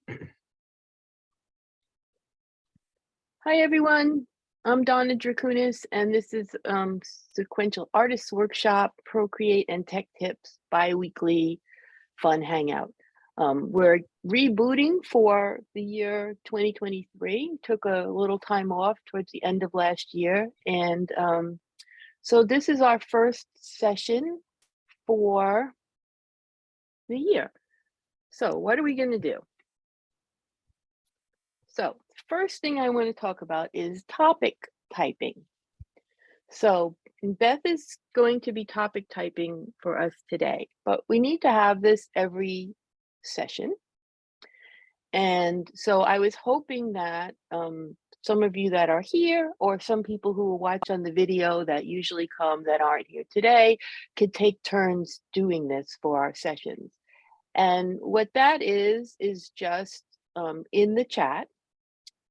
Hi everyone, I'm Donna Druchunas, and this is Sequential Artists Workshop, Procreate and Tech Tips bi-weekly fun hangout. We're rebooting for the year 2023. Took a little time off towards the end of last year, and so this is our first session for the year. So what are we going to do? So first thing I want to talk about is topic typing. So Beth is going to be topic typing for us today, but we need to have this every session. And so I was hoping that some of you that are here, or some people who will watch on the video that usually come that aren't here today, could take turns doing this for our sessions. And what that is just in the chat,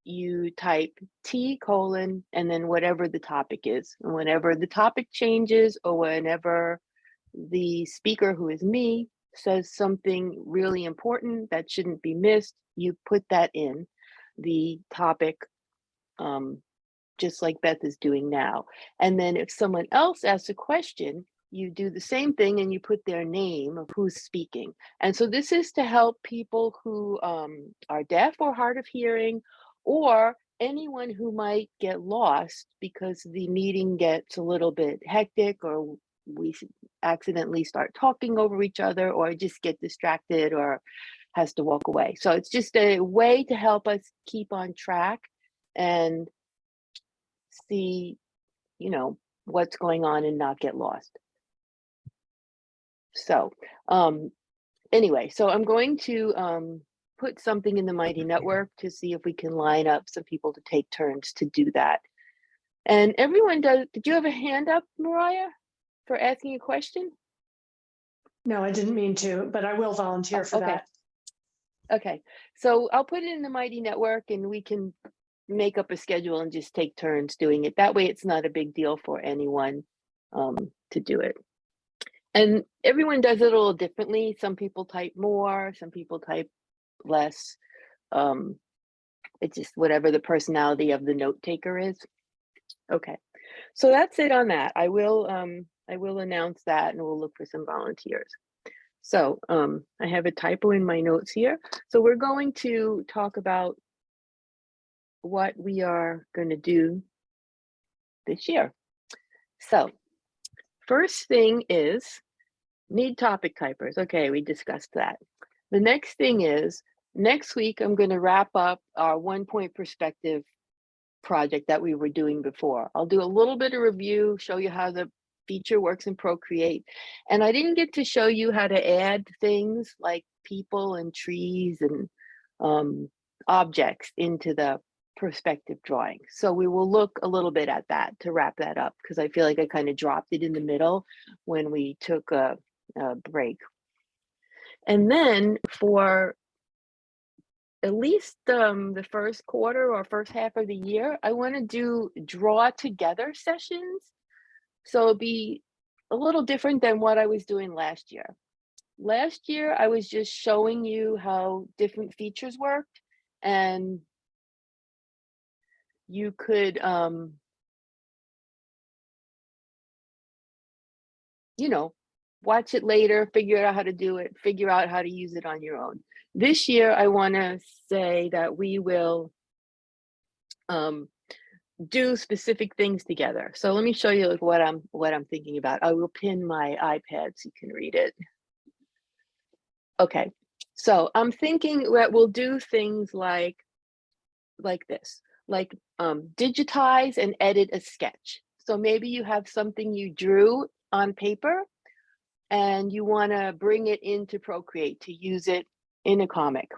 you type T : and then whatever the topic is. And whenever the topic changes, or whenever the speaker, who is me, says something really important that shouldn't be missed, you put that in the topic, just like Beth is doing now. And then if someone else asks a question, you do the same thing and you put their name of who's speaking. And so this is to help people who are deaf or hard of hearing, or anyone who might get lost because the meeting gets a little bit hectic, or we accidentally start talking over each other, or just get distracted or has to walk away. So it's just a way to help us keep on track and see, what's going on and not get lost. So anyway, so I'm going to put something in the Mighty Network to see if we can line up some people to take turns to do that. And everyone does. Did you have a hand up, Mariah, for asking a question? No, I didn't mean to, but I will volunteer for that. Okay, so I'll put it in the Mighty Network and we can make up a schedule and just take turns doing it. That way it's not a big deal for anyone to do it. And everyone does it a little differently. Some people type more, some people type less. It's just whatever the personality of the note taker is. Okay, so that's it on that. I will announce that, and we'll look for some volunteers. So I have a typo in my notes here. So we're going to talk about what we are going to do this year. So first thing is need topic typers. Okay, we discussed that. The next thing is, next week I'm going to wrap up our 1-point perspective project that we were doing before. I'll do a little bit of review, show you how the feature works in Procreate. And I didn't get to show you how to add things like people and trees and objects into the perspective drawing. So we will look a little bit at that to wrap that up, because I feel like I kind of dropped it in the middle when we took a break. And then for at least the first quarter or first half of the year, I want to do draw together sessions. So it'll be a little different than what I was doing last year. Last year, I was just showing you how different features worked, and you could, watch it later, figure out how to do it, figure out how to use it on your own. This year, I want to say that we will do specific things together. So let me show you like what I'm thinking about. I will pin my iPad so you can read it. Okay, so I'm thinking that we'll do things like this, like digitize and edit a sketch. So maybe you have something you drew on paper and you want to bring it into Procreate to use it in a comic.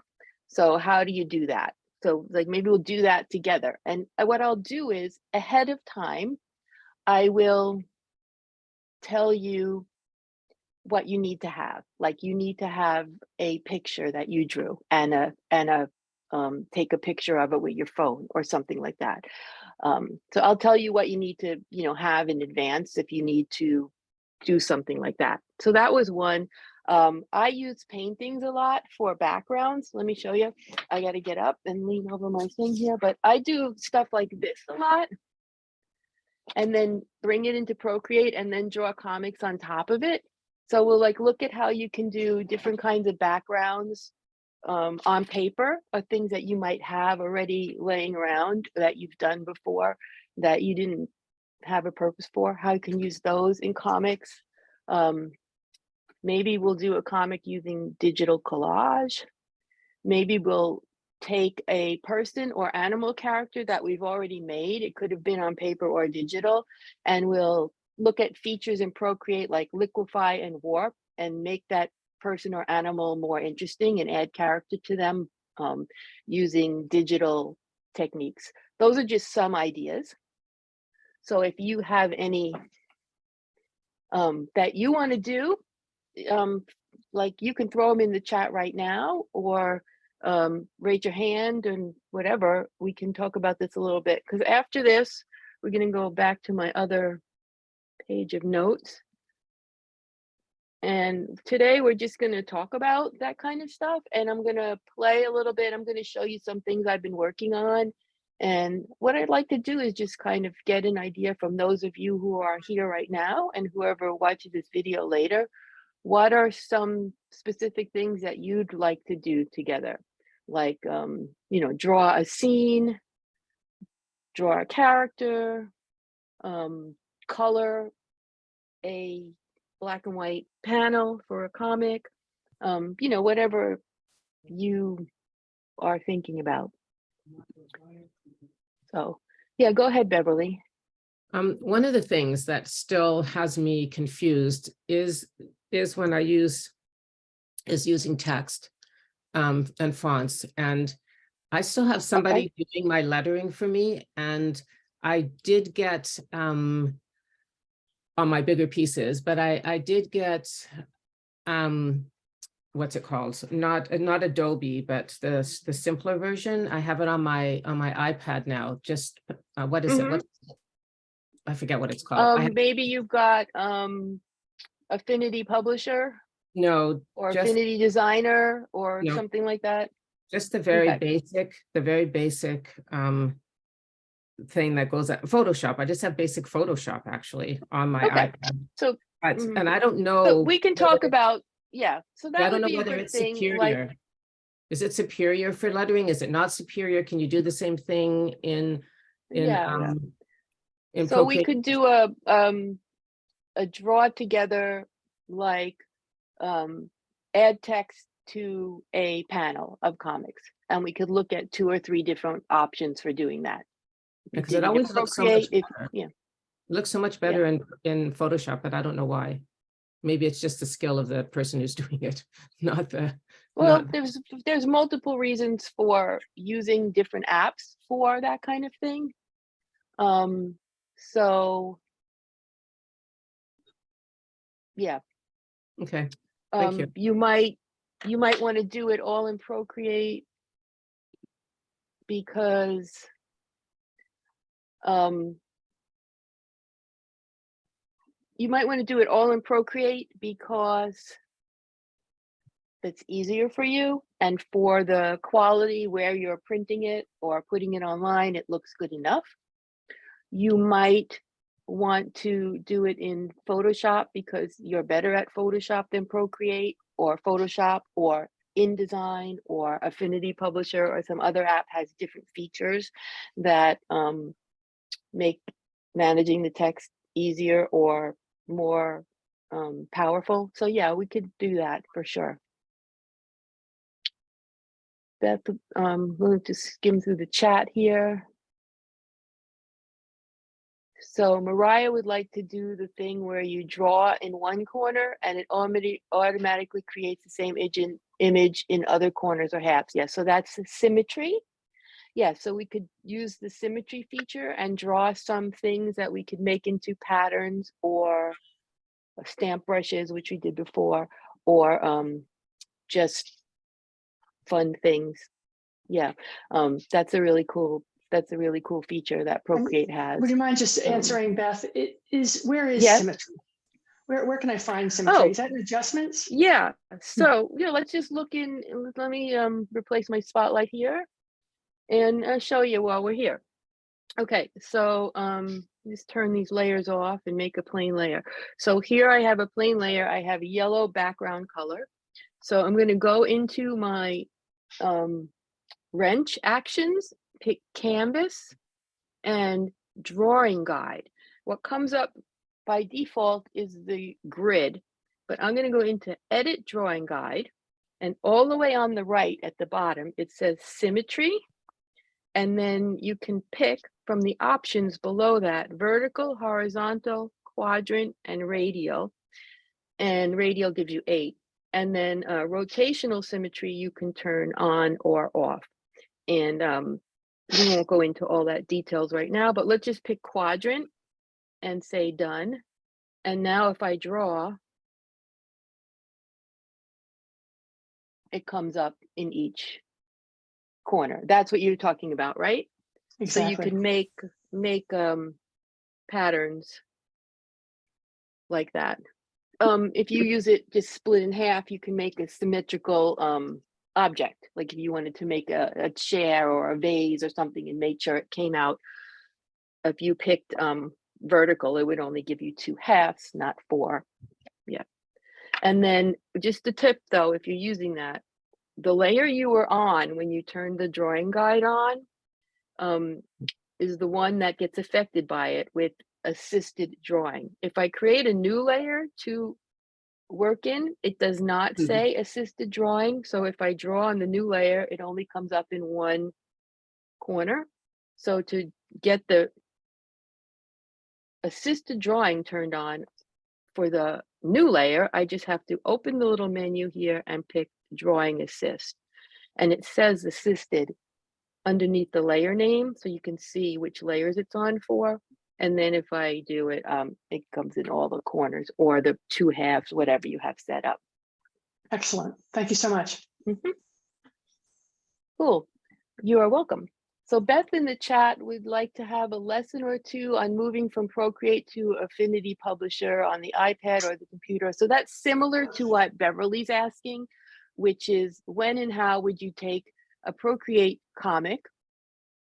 So how do you do that? So like maybe we'll do that together. And what I'll do is, ahead of time, I will tell you what you need to have. Like you need to have a picture that you drew and take a picture of it with your phone or something like that. So I'll tell you what you need to, have in advance if you need to do something like that. So that was one. I use paintings a lot for backgrounds. Let me show you. I got to get up and lean over my thing here, but I do stuff like this a lot and then bring it into Procreate and then draw comics on top of it. So we'll like look at how you can do different kinds of backgrounds on paper, or things that you might have already laying around that you've done before that you didn't have a purpose for, how you can use those in comics. Maybe we'll do a comic using digital collage. Maybe we'll take a person or animal character that we've already made. It could have been on paper or digital, and we'll look at features in Procreate like liquefy and warp and make that person or animal more interesting and add character to them using digital techniques. Those are just some ideas. So if you have any that you want to do, like you can throw them in the chat right now, or raise your hand and whatever. We can talk about this a little bit, because after this, we're going to go back to my other page of notes. And today we're just going to talk about that kind of stuff. And I'm going to play a little bit. I'm going to show you some things I've been working on. And what I'd like to do is just kind of get an idea from those of you who are here right now and whoever watches this video later. What are some specific things that you'd like to do together? Like, you know, draw a scene, draw a character, color a black and white panel for a comic, you know, whatever you are thinking about. So, yeah, go ahead, Beverly. One of the things that still has me confused is when I using text and fonts, and I still have somebody doing my lettering for me, and I did get on my bigger pieces, but I did get what's it called? Not Adobe, but the simpler version. I have it on my iPad now. Just what is it? What, I forget what it's called. Maybe you've got Affinity Publisher. No, or Affinity Designer or something like that. Just the very basic thing that goes at Photoshop. I just have basic Photoshop actually on my iPad. So, and I don't know. So we can talk about, so that would be a good thing. Superior. Like, is it superior for lettering? Is it not superior? Can you do the same thing in so Procreate? we could do a draw together, like add text to a panel of comics, and we could look at 2 or 3 different options for doing that. Because it always looks so much better. It looks so much better in Photoshop, but I don't know why. Maybe it's just the skill of the person who's doing it, not the. Well, there's multiple reasons for using different apps for that kind of thing. So yeah. Okay. Thank you. You might want to do it all in Procreate because that's easier for you, and for the quality where you're printing it or putting it online, it looks good enough. You might want to do it in Photoshop because you're better at Photoshop than Procreate, or Photoshop or InDesign or Affinity Publisher or some other app has different features that make managing the text easier or more powerful. So yeah, we could do that for sure. Beth, I'm going to skim through the chat here. So Mariah would like to do the thing where you draw in one corner and it automatically creates the same image in other corners or halves. Yeah, so that's symmetry. Yeah, so we could use the symmetry feature and draw some things that we could make into patterns or stamp brushes, which we did before, or just fun things. Yeah, that's a really cool feature that Procreate has. Would you mind just answering, Beth? Where is symmetry? Where can I find Oh. symmetry? Is that in adjustments? Yeah, so, let's just look in, let me replace my spotlight here and show you while we're here. Okay, so just turn these layers off and make a plain layer. So here I have a plain layer. I have yellow background color. So I'm going to go into my wrench actions, pick canvas and drawing guide. What comes up by default is the grid, but I'm going to go into edit drawing guide, and all the way on the right at the bottom, it says symmetry. And then you can pick from the options below that vertical, horizontal, quadrant, and radial. And radial gives you 8. And then rotational symmetry you can turn on or off. And we won't go into all that details right now, but let's just pick quadrant and say done. And now if I draw, it comes up in each corner. That's what you're talking about, right? Exactly. So you can make patterns like that. If you use it just split in half, you can make a symmetrical object. Like if you wanted to make a chair or a vase or something and make sure it came out. If you picked vertical, it would only give you 2 halves, not 4. Yeah. And then just a tip though, if you're using that, the layer you were on when you turned the drawing guide on is the one that gets affected by it with assisted drawing. If I create a new layer to work in, it does not say assisted drawing. So if I draw on the new layer, it only comes up in one corner. So to get the assisted drawing turned on for the new layer, I just have to open the little menu here and pick drawing assist. And it says assisted underneath the layer name, so you can see which layers it's on for. And then if I do it, it comes in all the corners or the 2 halves, whatever you have set up. Excellent. Thank you so much. Cool. You are welcome. So Beth in the chat would like to have a lesson or two on moving from Procreate to Affinity Publisher on the iPad or the computer. So that's similar to what Beverly's asking, which is when and how would you take a Procreate comic,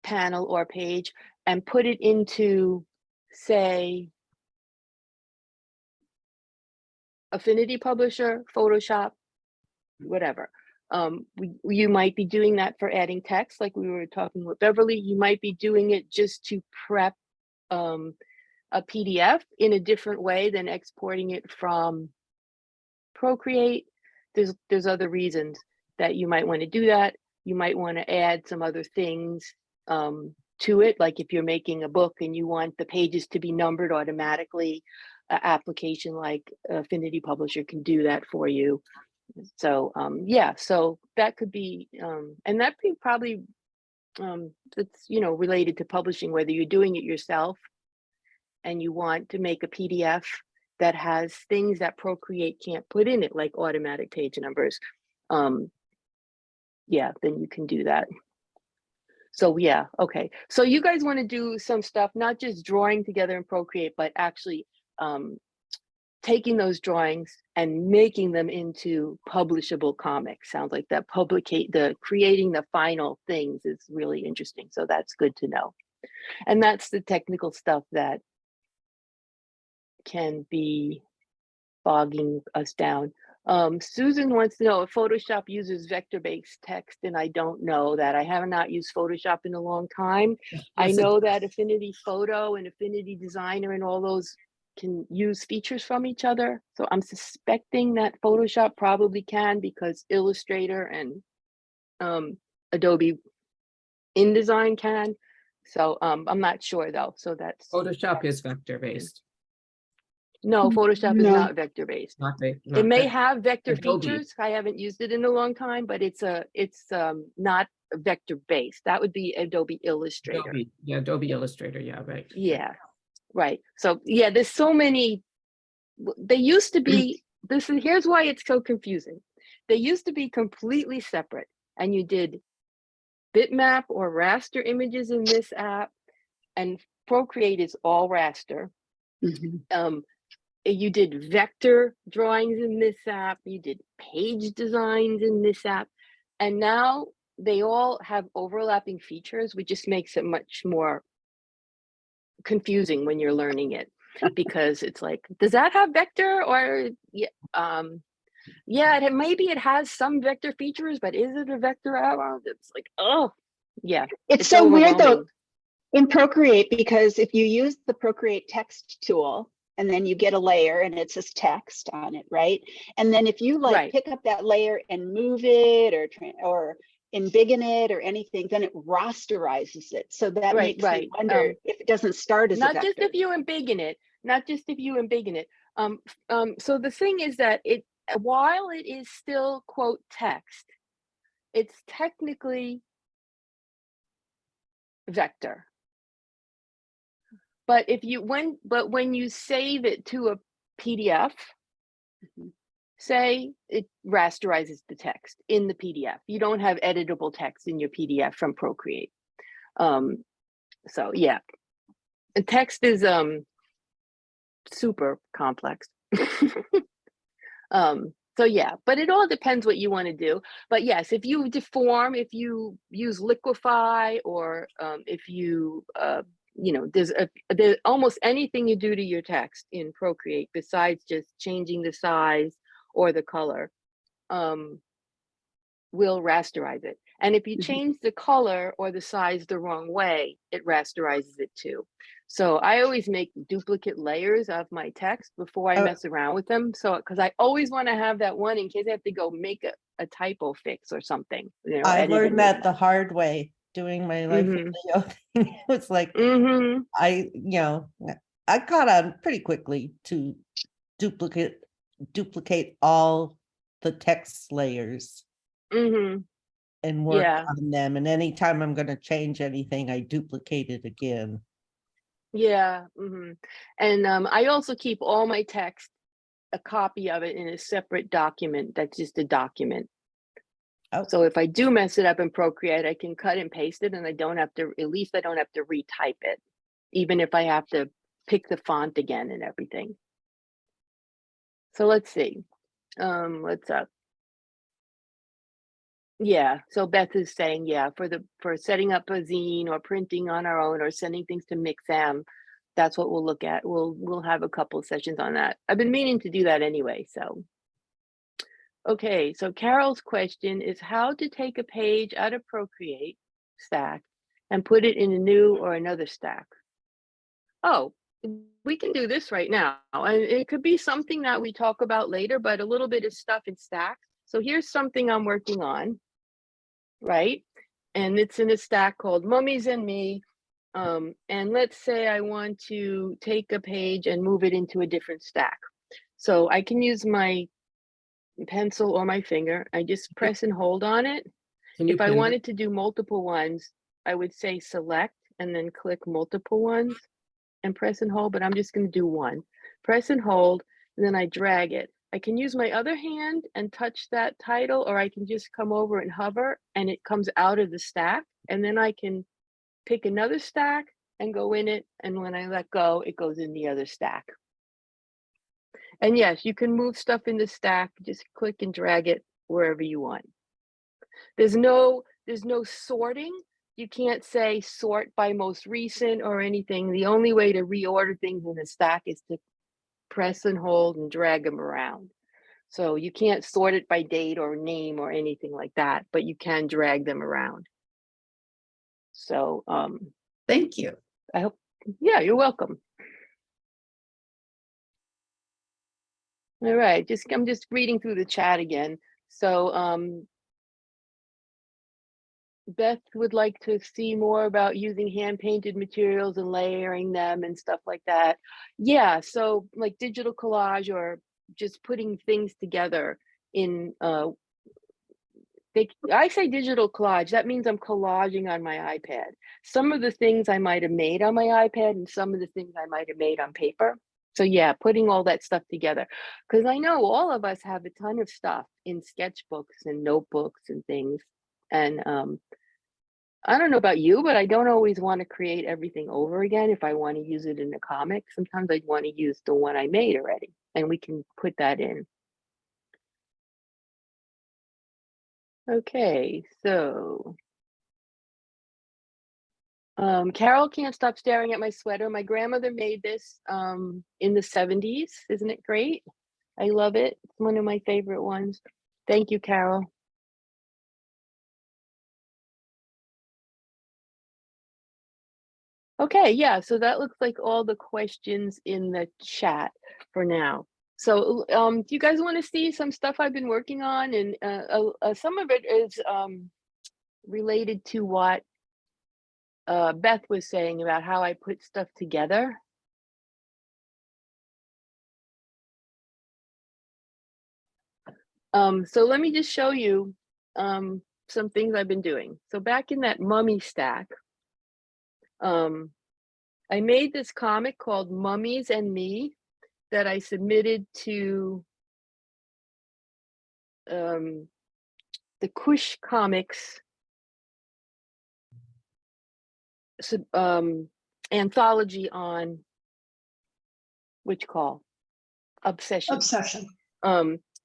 panel or page, and put it into, say, Affinity Publisher, Photoshop, whatever. You might be doing that for adding text, like we were talking with Beverly. You might be doing it just to prep a PDF in a different way than exporting it from Procreate. There's other reasons that you might want to do that. You might want to add some other things to it, like if you're making a book and you want the pages to be numbered automatically, an application like Affinity Publisher can do that for you. So yeah, so that could be, and that could probably, it's, related to publishing, whether you're doing it yourself and you want to make a PDF that has things that Procreate can't put in it, like automatic page numbers. Yeah, then you can do that. So yeah, okay. So you guys want to do some stuff, not just drawing together in Procreate, but actually taking those drawings and making them into publishable comics. Sounds like that creating the final things is really interesting. So that's good to know. And that's the technical stuff that can be bogging us down. Susan wants to know if Photoshop uses vector-based text, and I don't know that. I have not used Photoshop in a long time. Yes, I know that Affinity Photo and Affinity Designer and all those can use features from each other. So I'm suspecting that Photoshop probably can, because Illustrator and Adobe InDesign can. So I'm not sure though. So that's Photoshop is vector-based. no, Photoshop is No. not vector-based. It may have vector Adobe. features. I haven't used it in a long time, but it's not vector-based. That would be Adobe Illustrator. Adobe Illustrator. Yeah, right. Yeah, right. So yeah, there's so many. They used to be, here's why it's so confusing. They used to be completely separate, and you did bitmap or raster images in this app, and Procreate is all raster. you did vector drawings in this app, you did page designs in this app, and now they all have overlapping features, which just makes it much more confusing when you're learning it, because it's like, does that have vector? Or yeah, maybe it has some vector features, but is it a vector arrow? It's like, oh yeah, It's so weird though overwhelming. in Procreate, because if you use the Procreate text tool and then you get a layer and it says text on it, right? And then if you like Right. pick up that layer and move it or embiggen it or anything, then it rasterizes it. So that Right, makes me wonder if it doesn't start as a not vector. just if you embiggen it, not just if you embiggen it. So the thing is that it, while it is still quote text, it's technically vector. But if you when you save it to a PDF, say it rasterizes the text in the PDF. You don't have editable text in your PDF from Procreate. So yeah, the text is super complex. So yeah, but it all depends what you want to do. But yes, if you deform, if you use liquify, or if you you know, there's almost anything you do to your text in Procreate besides just changing the size or the color will rasterize it. And if you change the color or the size the wrong way, it rasterizes it too. So I always make duplicate layers of my text before I mess around with them. So, because I always want to have that one in case I have to go make a typo fix or something. You know, I edit learned in that the hard way doing my life video thing. It's like I caught on pretty quickly to duplicate all the text layers and work Yeah. on them. And anytime I'm going to change anything, I duplicate it again. Yeah. And I also keep all my text, a copy of it in a separate document that's just a document. Oh. So if I do mess it up in Procreate, I can cut and paste it, and I don't have to, at least I don't have to retype it, even if I have to pick the font again and everything. So let's see. What's up? Yeah, so Beth is saying, yeah, for setting up a zine or printing on our own or sending things to Mixam, that's what we'll look at. We'll have a couple of sessions on that. I've been meaning to do that anyway, so. Okay, so Carol's question is how to take a page out of Procreate stack and put it in a new or another stack. Oh, we can do this right now. And it could be something that we talk about later, but a little bit of stuff in stacks. So here's something I'm working on, right? And it's in a stack called Mummies and Me. And let's say I want to take a page and move it into a different stack. So I can use my pencil or my finger. I just press and hold on it. If I wanted to do multiple ones, I would say select and then click multiple ones and press and hold, but I'm just going to do one. Press and hold, and then I drag it. I can use my other hand and touch that title, or I can just come over and hover and it comes out of the stack. And then I can pick another stack and go in it. And when I let go, it goes in the other stack. And yes, you can move stuff in the stack, just click and drag it wherever you want. There's no sorting. You can't say sort by most recent or anything. The only way to reorder things in the stack is to press and hold and drag them around. So you can't sort it by date or name or anything like that, but you can drag them around. So Thank you. I hope, yeah, you're welcome. All right, I'm just reading through the chat again. So Beth would like to see more about using hand painted materials and layering them and stuff like that. Yeah, so like digital collage or just putting things together in I say digital collage, that means I'm collaging on my iPad. Some of the things I might have made on my iPad and some of the things I might have made on paper. So yeah, putting all that stuff together, because I know all of us have a ton of stuff in sketchbooks and notebooks and things. And I don't know about you, but I don't always want to create everything over again if I want to use it in a comic. Sometimes I want to use the one I made already, and we can put that in. Okay, so Carol can't stop staring at my sweater. My grandmother made this in the 70s. Isn't it great? I love it. It's one of my favorite ones. Thank you, Carol. Okay, yeah, so that looks like all the questions in the chat for now. So do you guys want to see some stuff I've been working on? And some of it is related to what Beth was saying about how I put stuff together. So let me just show you some things I've been doing. So back in that mummy stack, I made this comic called Mummies and Me that I submitted to the Kush Comics anthology on which call obsessions.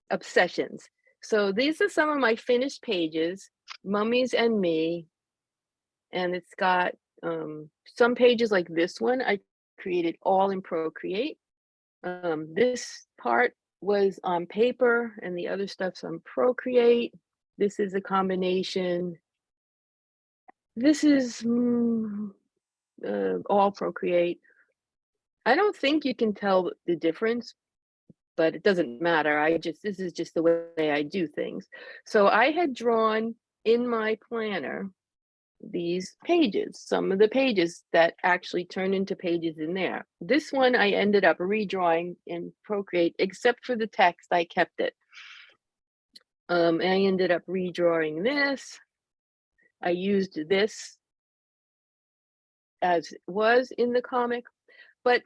Obsessions. So these are some of my finished pages, Mummies and Me, and it's got some pages like this one I created all in Procreate. This part was on paper and the other stuff's on Procreate. This is a combination. This is all Procreate. I don't think you can tell the difference, but it doesn't matter. This is just the way I do things. So I had drawn in my planner these pages, some of the pages that actually turn into pages in there. This one I ended up redrawing in Procreate, except for the text, I kept it. I ended up redrawing this. I used this as was in the comic, but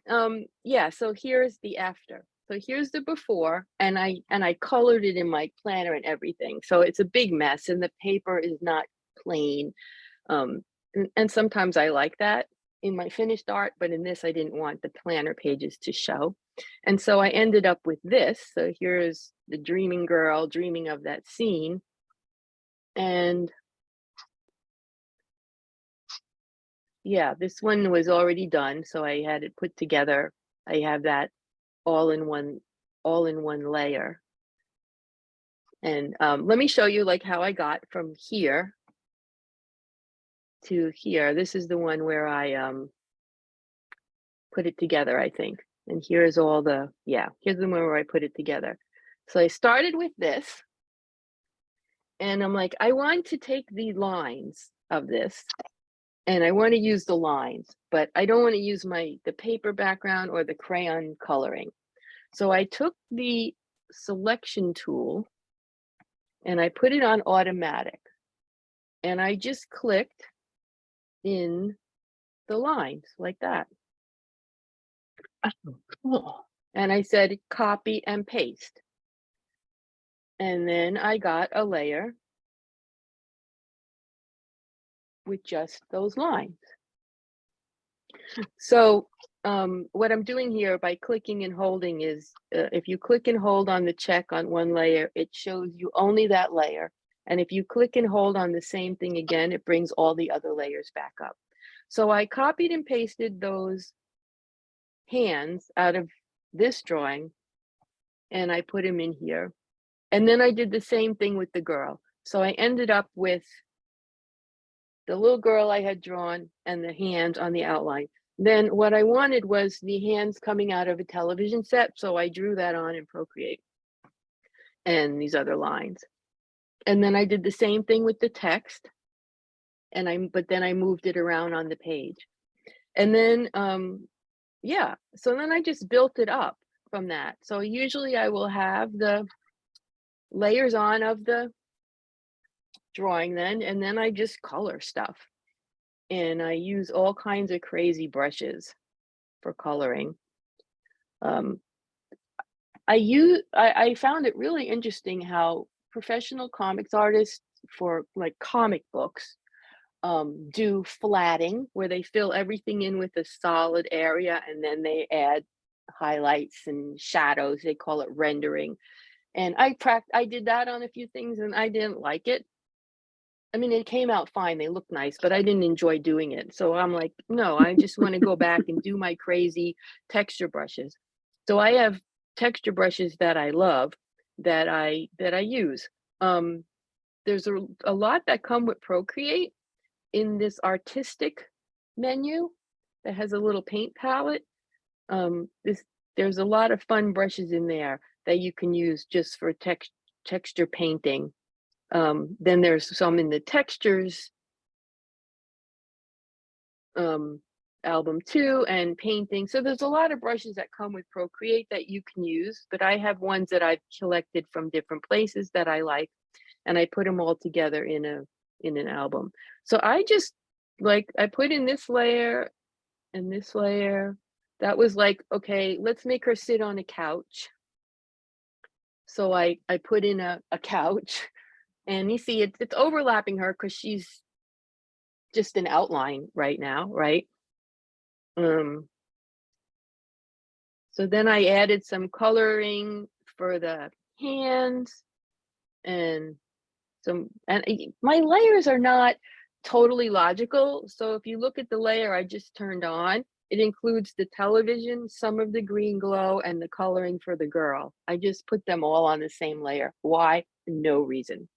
yeah, so here's the after. So here's the before, and I colored it in my planner and everything. So it's a big mess, and the paper is not plain. And sometimes I like that in my finished art, but in this I didn't want the planner pages to show. And so I ended up with this. So here's the dreaming girl dreaming of that scene. And yeah, this one was already done. So I had it put together. I have that all in one layer. And let me show you like how I got from here to here. This is the one where I put it together, I think. And here's all the, yeah, here's the one where I put it together. So I started with this, and I'm like, I want to take the lines of this, and I want to use the lines, but I don't want to use the paper background or the crayon coloring. So I took the selection tool and I put it on automatic, and I just clicked in the lines like that. Oh, cool. And I said copy and paste. And then I got a layer with just those lines. So what I'm doing here by clicking and holding is if you click and hold on the check on one layer, it shows you only that layer. And if you click and hold on the same thing again, it brings all the other layers back up. So I copied and pasted those hands out of this drawing, and I put them in here. And then I did the same thing with the girl. So I ended up with the little girl I had drawn and the hands on the outline. Then what I wanted was the hands coming out of a television set. So I drew that on in Procreate and these other lines. And then I did the same thing with the text. But then I moved it around on the page. And then, yeah, so then I just built it up from that. So usually I will have the layers on of the drawing then, and then I just color stuff. And I use all kinds of crazy brushes for coloring. I found it really interesting how professional comics artists for like comic books do flatting, where they fill everything in with a solid area and then they add highlights and shadows. They call it rendering. And I did that on a few things and I didn't like it. I mean, it came out fine. They look nice, but I didn't enjoy doing it. So I'm like, no, I just want to go back and do my crazy texture brushes. So I have texture brushes that I love that I use. There's a lot that come with Procreate in this artistic menu that has a little paint palette. There's a lot of fun brushes in there that you can use just for texture painting. Then there's some in the textures album too, and painting. So there's a lot of brushes that come with Procreate that you can use, but I have ones that I've collected from different places that I like, and I put them all together in an album. So I just I put in this layer and this layer. That was like, okay, let's make her sit on a couch. So I put in a couch, and you see it's overlapping her because she's just an outline right now, right? So then I added some coloring for the hands and my layers are not totally logical. So if you look at the layer I just turned on, it includes the television, some of the green glow, and the coloring for the girl. I just put them all on the same layer. Why? No reason.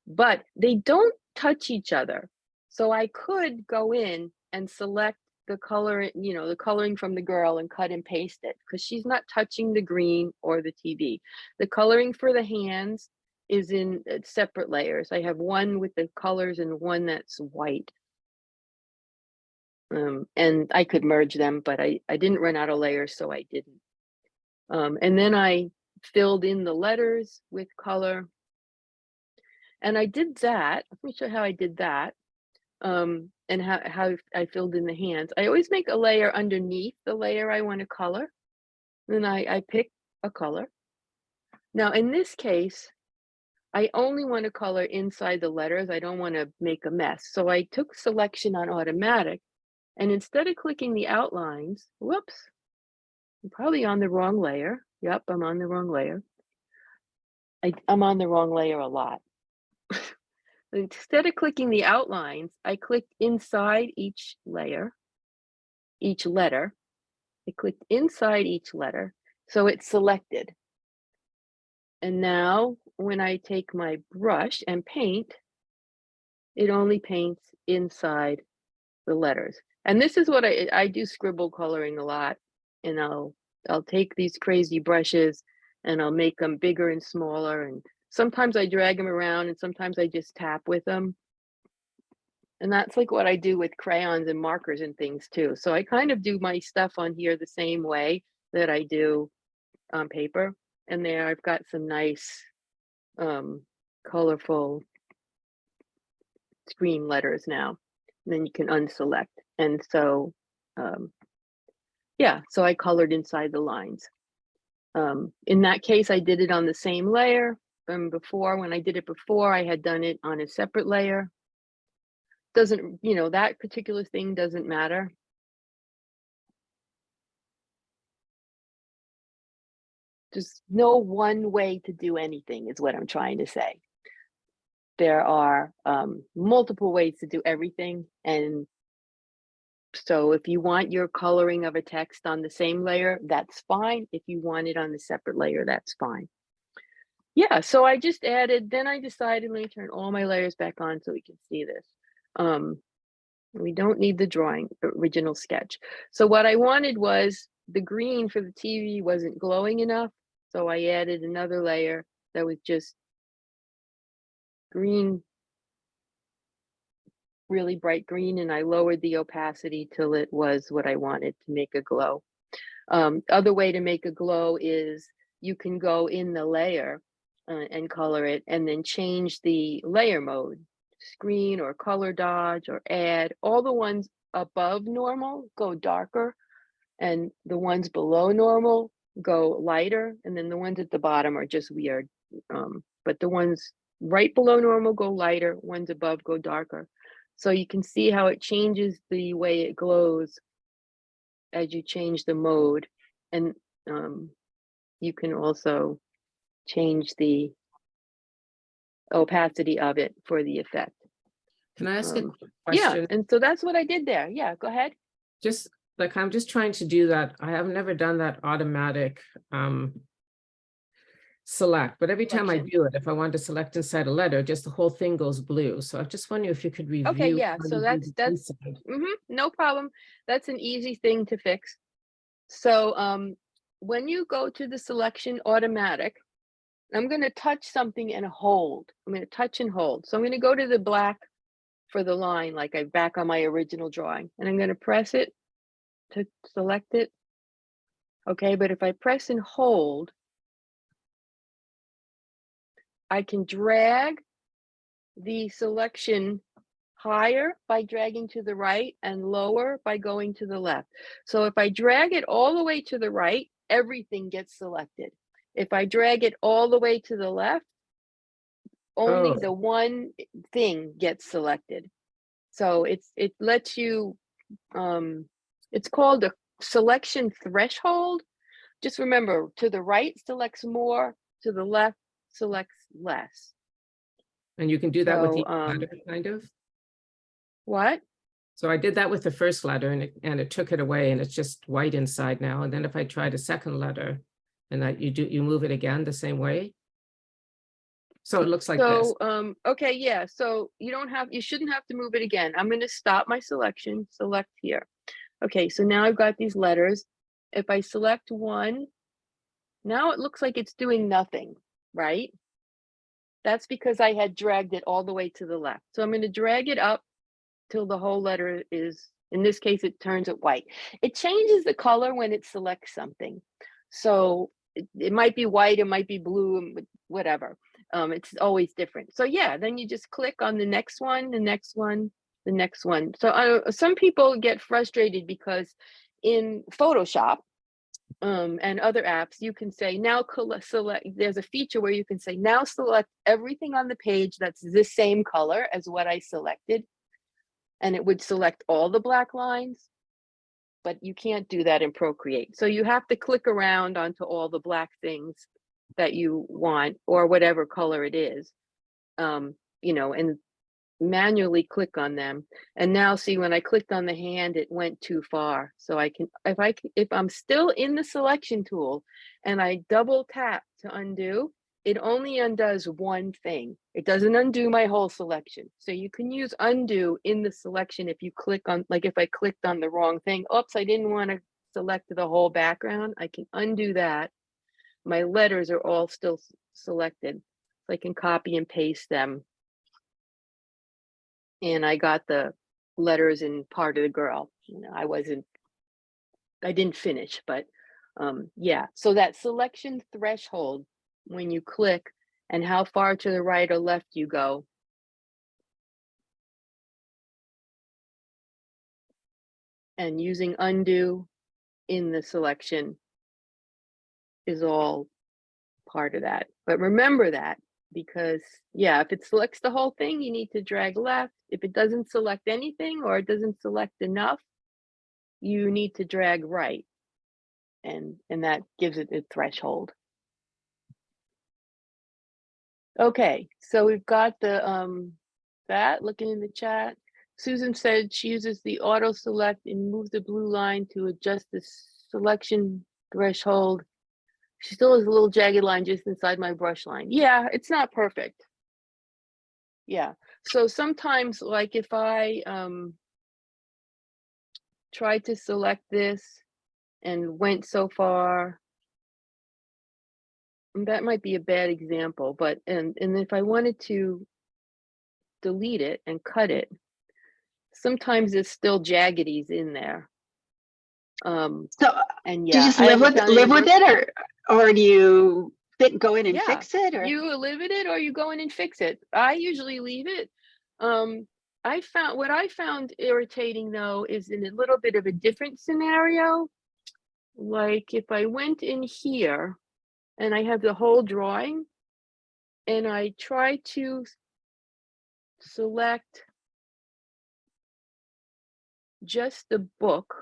But they don't touch each other. So I could go in and select the color, the coloring from the girl and cut and paste it because she's not touching the green or the TV. The coloring for the hands is in separate layers. I have one with the colors and one that's white. And I could merge them, but I didn't run out of layers, so I didn't. And then I filled in the letters with color. And I did that. Let me show how I did that. And how I filled in the hands. I always make a layer underneath the layer I want to color. Then I pick a color. Now in this case, I only want to color inside the letters. I don't want to make a mess. So I took selection on automatic, and instead of clicking the outlines, whoops, I'm probably on the wrong layer. Yep, I'm on the wrong layer. I'm on the wrong layer a lot. Instead of clicking the outlines, I clicked inside each layer, each letter. I clicked inside each letter, so it's selected. And now when I take my brush and paint, it only paints inside the letters. And this is what I do scribble coloring a lot. And I'll take these crazy brushes and I'll make them bigger and smaller. And sometimes I drag them around and sometimes I just tap with them. And that's like what I do with crayons and markers and things too. So I kind of do my stuff on here the same way that I do on paper. And there I've got some nice colorful screen letters now. And then you can unselect. And so, yeah, so I colored inside the lines. In that case, I did it on the same layer. Before, when I did it before, I had done it on a separate layer. Doesn't, that particular thing doesn't matter. There's no one way to do anything is what I'm trying to say. There are multiple ways to do everything. And so if you want your coloring of a text on the same layer, that's fine. If you want it on the separate layer, that's fine. Yeah, so I just added, then I decided, let me turn all my layers back on so we can see this. We don't need the original sketch. So what I wanted was the green for the TV wasn't glowing enough. So I added another layer that was just green, really bright green, and I lowered the opacity till it was what I wanted to make a glow. Other way to make a glow is you can go in the layer and color it and then change the layer mode, screen or color dodge or add. All the ones above normal go darker and the ones below normal go lighter, and then the ones at the bottom are just weird. But the ones right below normal go lighter, ones above go darker. So you can see how it changes the way it glows as you change the mode. And you can also change the opacity of it for the effect. Can I ask a quick Yeah, question? and so that's what I did there. Yeah, go ahead. Just like, I'm just trying to do that. I have never done that automatic select, but every time I Selection. do it, if I want to select inside a letter, just the whole thing goes blue. So I just wonder if you could review. Okay, yeah, how so to do that's the inside. no problem. That's an easy thing to fix. So when you go to the selection automatic, I'm going to touch something and hold. I'm going to touch and hold. So I'm going to go to the black for the line, like I back on my original drawing, and I'm going to press it to select it. Okay, but if I press and hold, I can drag the selection higher by dragging to the right and lower by going to the left. So if I drag it all the way to the right, everything gets selected. If I drag it all the way to the left, only Oh. the one thing gets selected. So it lets you, it's called a selection threshold. Just remember, to the right selects more, to the left selects less. And you can do that with So, each letter, kind of. what? So I did that with the first letter, and it took it away, and it's just white inside now. And then if I try the second letter, and that you move it again the same way. So it looks like this. So, okay, yeah, so you shouldn't have to move it again. I'm going to stop my selection, select here. Okay, so now I've got these letters. If I select one, now it looks like it's doing nothing, right? That's because I had dragged it all the way to the left. So I'm going to drag it up till the whole letter is, in this case, it turns it white. It changes the color when it selects something. So it might be white, it might be blue, whatever. It's always different. So yeah, then you just click on the next one, the next one, the next one. So some people get frustrated because in Photoshop and other apps, you can say now select, there's a feature where you can say now select everything on the page that's the same color as what I selected. And it would select all the black lines, but you can't do that in Procreate. So you have to click around onto all the black things that you want, or whatever color it is, and manually click on them. And now see, when I clicked on the hand, it went too far. So I can, if I'm still in the selection tool and I double tap to undo, it only undoes one thing. It doesn't undo my whole selection. So you can use undo in the selection if you click on, like if I clicked on the wrong thing, oops, I didn't want to select the whole background. I can undo that. My letters are all still selected. So I can copy and paste them. And I got the letters in part of the girl. I didn't finish, but yeah. So that selection threshold, when you click and how far to the right or left you go, and using undo in the selection is all part of that. But remember that, because yeah, if it selects the whole thing, you need to drag left. If it doesn't select anything or it doesn't select enough, you need to drag right. And that gives it a threshold. Okay, so we've got the that looking in the chat. Susan said she uses the auto select and move the blue line to adjust the selection threshold. She still has a little jagged line just inside my brush line. Yeah, it's not perfect. Yeah, so sometimes, like if I tried to select this and went so far, that might be a bad example, but and if I wanted to delete it and cut it, sometimes it's still jaggedies in there. So And do you yeah, just I live haven't found any with it, or do you go in and Yeah, fix it, or? you live in it or you go in and fix it. I usually leave it. What I found irritating though is in a little bit of a different scenario. Like if I went in here and I have the whole drawing and I try to select just the book,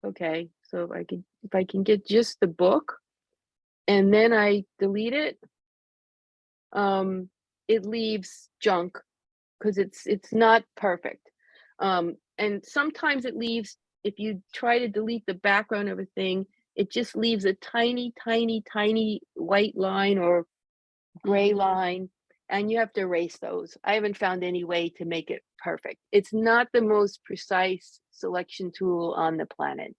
okay, so if I can get just the book and then I delete it, it leaves junk because it's not perfect. And sometimes it leaves, if you try to delete the background of a thing, it just leaves a tiny, tiny, tiny white line or gray line, and you have to erase those. I haven't found any way to make it perfect. It's not the most precise selection tool on the planet.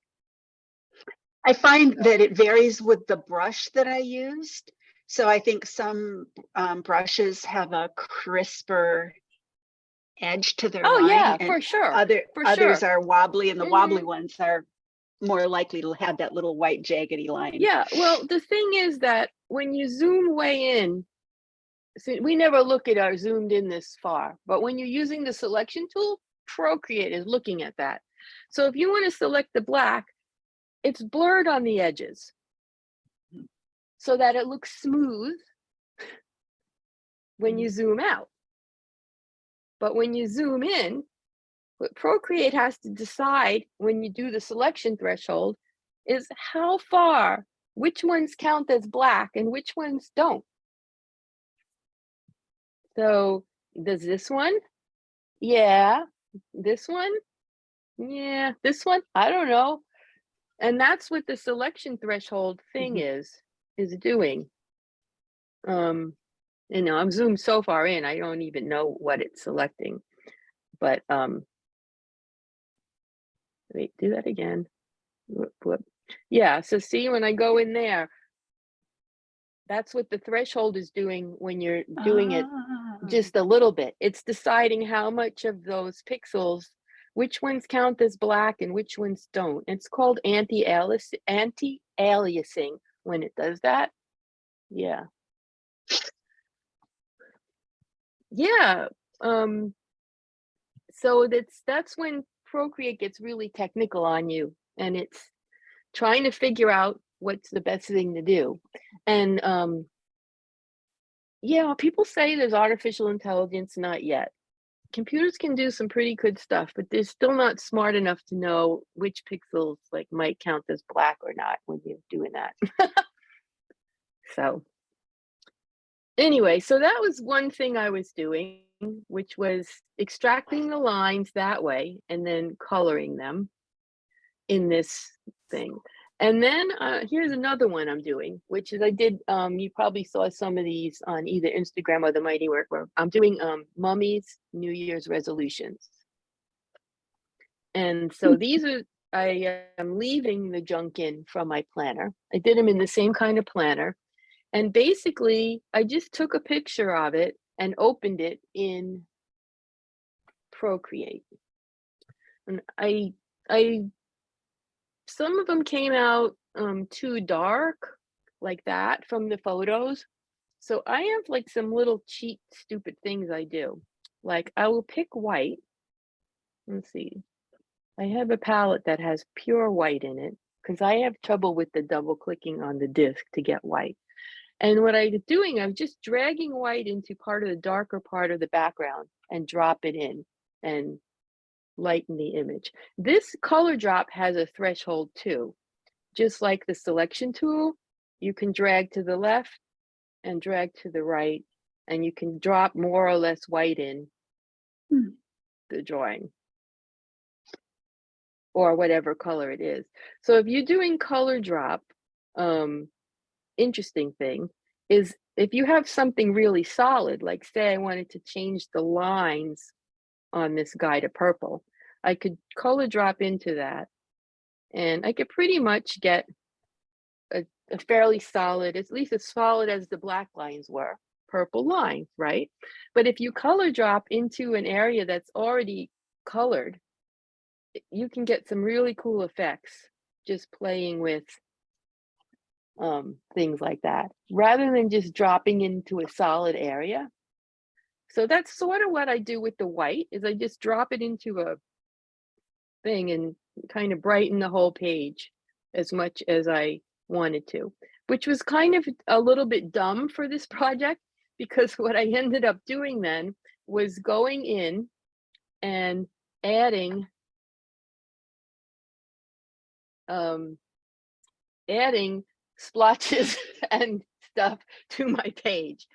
I find that it varies with the brush that I used. So I think some brushes have a crisper edge to their Oh line, yeah, and for sure. others are wobbly, and the Mhm. wobbly ones are more likely to have that little white jaggedy line. Yeah, well, the thing is that when you zoom way in, so we never look at our zoomed in this far, but when you're using the selection tool, Procreate is looking at that. So if you want to select the black, it's blurred on the edges so that it looks smooth when you zoom out. But when you zoom in, what Procreate has to decide when you do the selection threshold is how far, which ones count as black and which ones don't. So does this one? Yeah. This one? Yeah. This one? I don't know. And that's what the selection threshold thing is doing. You know, I'm zoomed so far in, I don't even know what it's selecting. But wait, do that again. Whoop, whoop. Yeah, so see when I go in there, that's what the threshold is doing when you're doing it just a little bit. It's deciding how much of those pixels, which ones count as black and which ones don't. It's called anti-aliasing when it does that. Yeah. Yeah. So that's when Procreate gets really technical on you, and it's trying to figure out what's the best thing to do. And yeah, people say there's artificial intelligence, not yet. Computers can do some pretty good stuff, but they're still not smart enough to know which pixels like might count as black or not when you're doing that. So anyway, so that was one thing I was doing, which was extracting the lines that way and then coloring them in this thing. And then here's another one I'm doing, which is I did, you probably saw some of these on either Instagram or the Mighty Work, where I'm doing Mummy's New Year's resolutions. And so these are, I am leaving the junk in from my planner. I did them in the same kind of planner. And basically, I just took a picture of it and opened it in Procreate. And some of them came out too dark like that from the photos. So I have like some little cheat, stupid things I do. Like I will pick white. Let's see. I have a palette that has pure white in it because I have trouble with the double clicking on the disk to get white. And what I'm doing, I'm just dragging white into part of the darker part of the background and drop it in and lighten the image. This color drop has a threshold too. Just like the selection tool, you can drag to the left and drag to the right, and you can drop more or less white in the drawing or whatever color it is. So if you're doing color drop, interesting thing is if you have something really solid, like say I wanted to change the lines on this guy to purple, I could color drop into that and I could pretty much get a fairly solid, at least as solid as the black lines were, purple lines, right? But if you color drop into an area that's already colored, you can get some really cool effects just playing with things like that, rather than just dropping into a solid area. So that's sort of what I do with the white, is I just drop it into a thing and kind of brighten the whole page as much as I wanted to, which was kind of a little bit dumb for this project, because what I ended up doing then was going in and adding adding splotches and stuff to my page.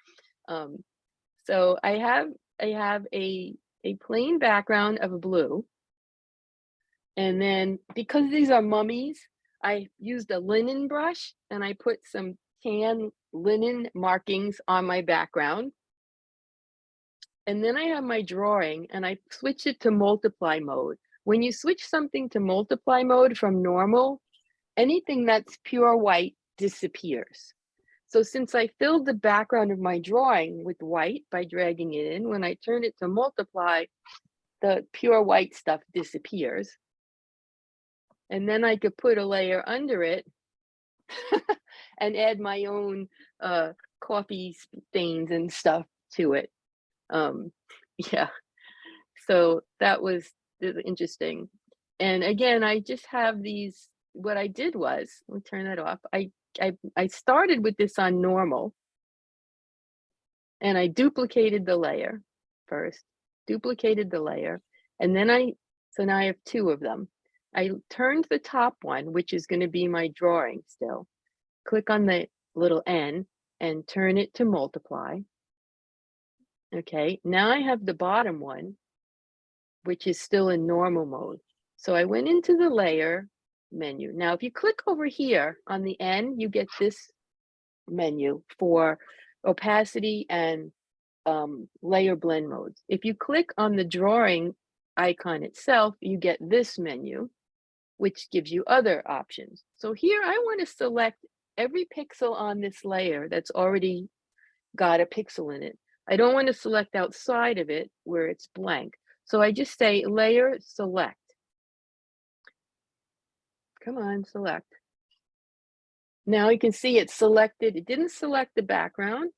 So I have a plain background of blue. And then because these are mummies, I used a linen brush and I put some tan linen markings on my background. And then I have my drawing and I switch it to multiply mode. When you switch something to multiply mode from normal, anything that's pure white disappears. So since I filled the background of my drawing with white by dragging it in, when I turn it to multiply, the pure white stuff disappears. And then I could put a layer under it and add my own coffee stains and stuff to it. Yeah, so that was interesting. And again, I just have these, what I did was, let me turn that off. I started with this on normal and I duplicated the layer first, duplicated the layer. And then so now I have two of them. I turned the top one, which is going to be my drawing still. Click on the little N and turn it to multiply. Okay, now I have the bottom one, which is still in normal mode. So I went into the layer menu. Now, if you click over here on the N, you get this menu for opacity and layer blend modes. If you click on the drawing icon itself, you get this menu, which gives you other options. So here I want to select every pixel on this layer that's already got a pixel in it. I don't want to select outside of it where it's blank. So I just say layer select. Come on, select. Now you can see it's selected. It didn't select the background,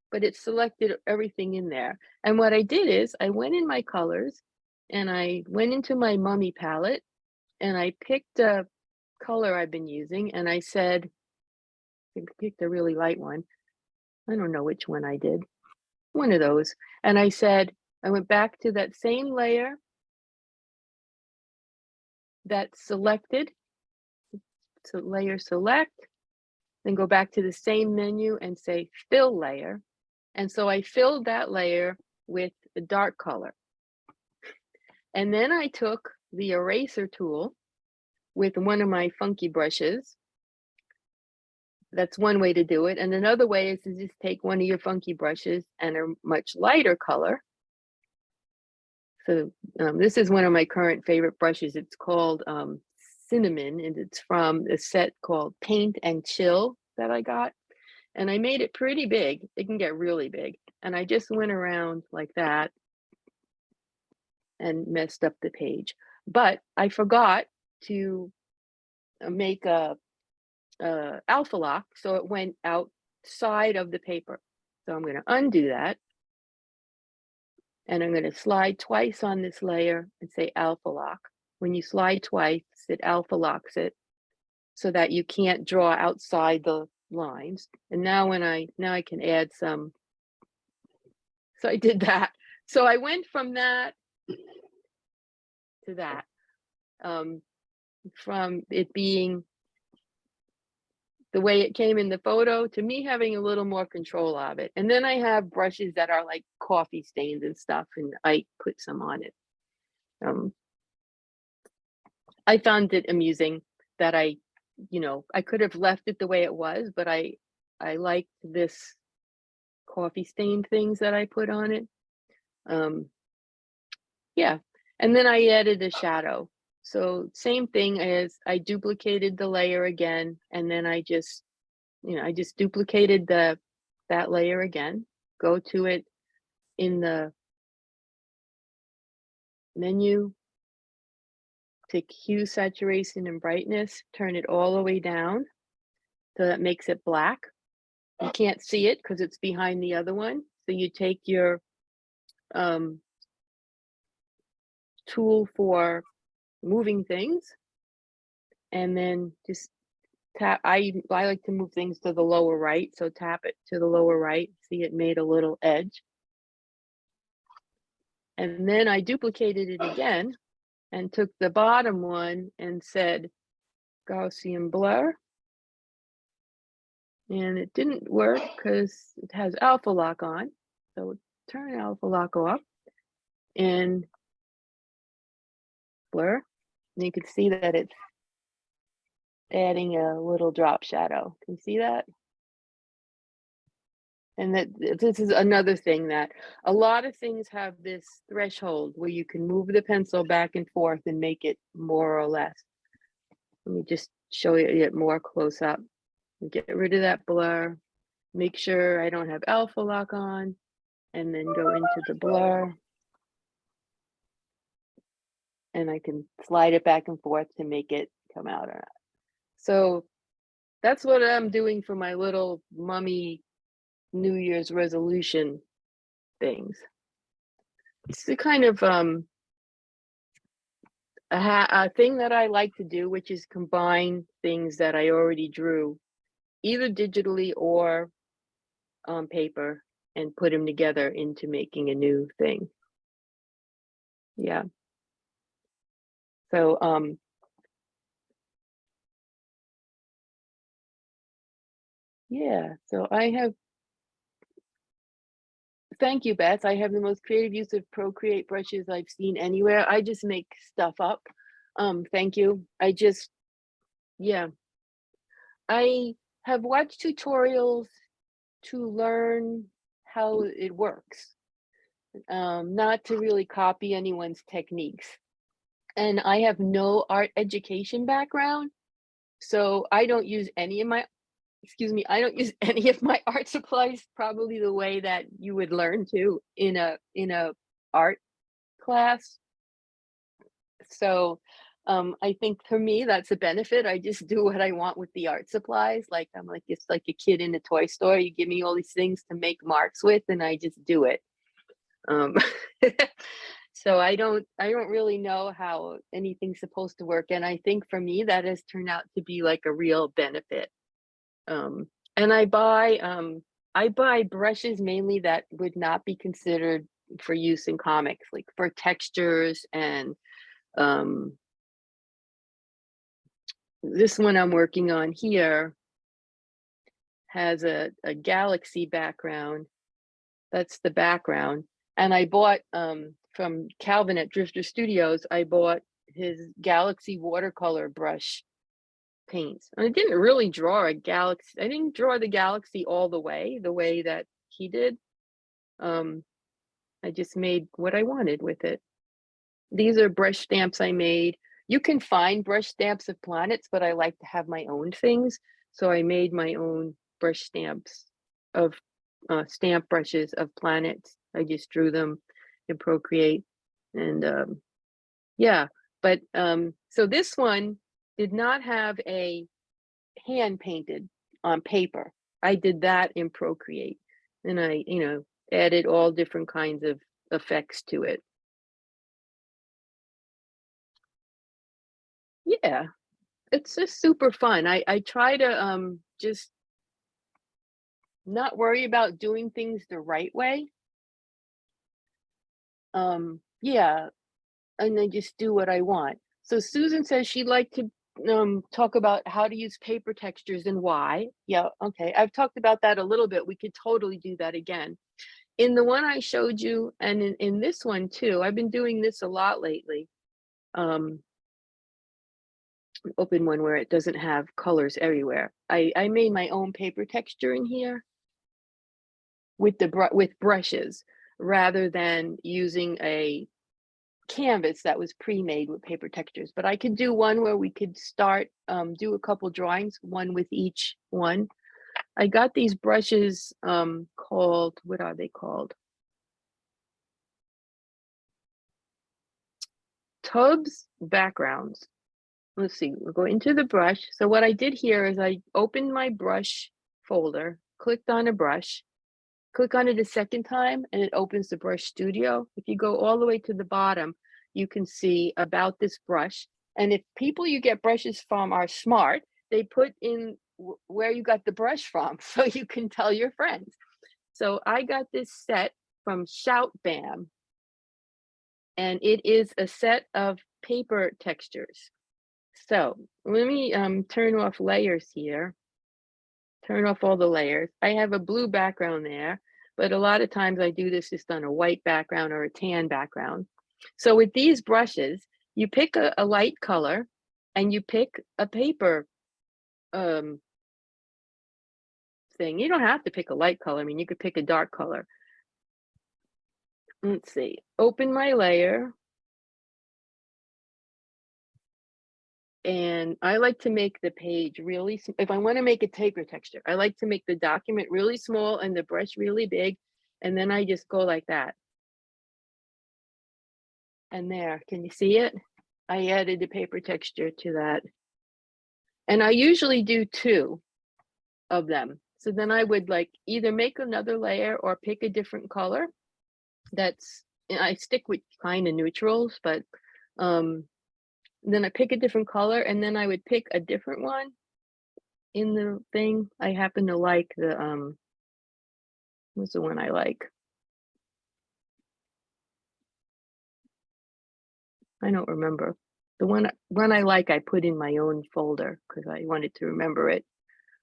but it selected everything in there. And what I did is I went in my colors and I went into my mummy palette and I picked a color I've been using and I said, I picked a really light one. I don't know which one I did. One of those. And I said, I went back to that same layer that's selected. So layer select, then go back to the same menu and say fill layer. And so I filled that layer with a dark color. And then I took the eraser tool with one of my funky brushes. That's one way to do it. And another way is to just take one of your funky brushes and a much lighter color. So this is one of my current favorite brushes. It's called Cinnamon, and it's from a set called Paint and Chill that I got. And I made it pretty big. It can get really big. And I just went around like that and messed up the page. But I forgot to make a alpha lock, so it went outside of the paper. So I'm going to undo that. And I'm going to slide twice on this layer and say alpha lock. When you slide twice, it alpha locks it so that you can't draw outside the lines. And now now I can add some. So I did that. So I went from that to that, from it being the way it came in the photo to me having a little more control of it. And then I have brushes that are like coffee stains and stuff, and I put some on it. I found it amusing that I could have left it the way it was, but I liked this coffee stain things that I put on it. Yeah, and then I added a shadow. So same thing as I duplicated the layer again, and then I just duplicated that layer again, go to it in the menu, pick hue, saturation, and brightness, turn it all the way down so that makes it black. You can't see it because it's behind the other one. So you take your tool for moving things and then just tap. I like to move things to the lower right, so tap it to the lower right. See, it made a little edge. And then I duplicated it again and took the bottom one and said, Gaussian blur. And it didn't work because it has alpha lock on. So turn alpha lock off and blur. And you can see that it's adding a little drop shadow. Can you see that? And that this is another thing that a lot of things have this threshold where you can move the pencil back and forth and make it more or less. Let me just show you it more close up. Get rid of that blur. Make sure I don't have alpha lock on, and then go into the blur. And I can slide it back and forth to make it come out or not. So that's what I'm doing for my little mummy New Year's resolution things. It's the kind of a thing that I like to do, which is combine things that I already drew, either digitally or on paper, and put them together into making a new thing. Yeah. So yeah, so I have, thank you, Beth. I have the most creative use of Procreate brushes I've seen anywhere. I just make stuff up. Thank you. Yeah. I have watched tutorials to learn how it works, not to really copy anyone's techniques. And I have no art education background, so I don't use any of my, I don't use any of my art supplies probably the way that you would learn to in a art class. So I think for me that's a benefit. I just do what I want with the art supplies. Like I'm like, it's like a kid in a toy store. You give me all these things to make marks with, and I just do it. So I don't really know how anything's supposed to work. And I think for me that has turned out to be like a real benefit. And I buy brushes mainly that would not be considered for use in comics, like for textures. And this one I'm working on here has a galaxy background. That's the background. And I bought from Calvin at Drifter Studios, I bought his galaxy watercolor brush paints. And I didn't really draw a galaxy. I didn't draw the galaxy all the way that he did. I just made what I wanted with it. These are brush stamps I made. You can find brush stamps of planets, but I like to have my own things. So I made my own brush stamps of stamp brushes of planets. I just drew them in Procreate. And yeah, but so this one did not have a hand painted on paper. I did that in Procreate, and I, added all different kinds of effects to it. Yeah, it's just super fun. I try to just not worry about doing things the right way. Yeah, and then just do what I want. So Susan says she'd like to talk about how to use paper textures and why. Yeah, okay. I've talked about that a little bit. We could totally do that again. In the one I showed you, and in this one too, I've been doing this a lot lately. Open one where it doesn't have colors everywhere. I made my own paper texture in here with with brushes rather than using a canvas that was pre-made with paper textures. But I could do one where we could start do a couple drawings, one with each one. I got these brushes called, what are they called? Tubs backgrounds. Let's see, we'll go into the brush. So what I did here is I opened my brush folder, clicked on a brush, click on it a second time, and it opens the brush studio. If you go all the way to the bottom, you can see about this brush. And if people you get brushes from are smart, they put in where you got the brush from, so you can tell your friends. So I got this set from Shout Bam, and it is a set of paper textures. So let me turn off layers here. Turn off all the layers. I have a blue background there, but a lot of times I do this just on a white background or a tan background. So with these brushes, you pick a light color and you pick a paper thing. You don't have to pick a light color. I mean, you could pick a dark color. Let's see, open my layer. And I like to make the page really, if I want to make a paper texture, I like to make the document really small and the brush really big. And then I just go like that. And there, can you see it? I added the paper texture to that. And I usually do 2 of them. So then I would like either make another layer or pick a different color. That's, I stick with kind of neutrals, but then I pick a different color and then I would pick a different one in the thing. I happen to like the, what's the one I like? I don't remember. The one I like, I put in my own folder because I wanted to remember it.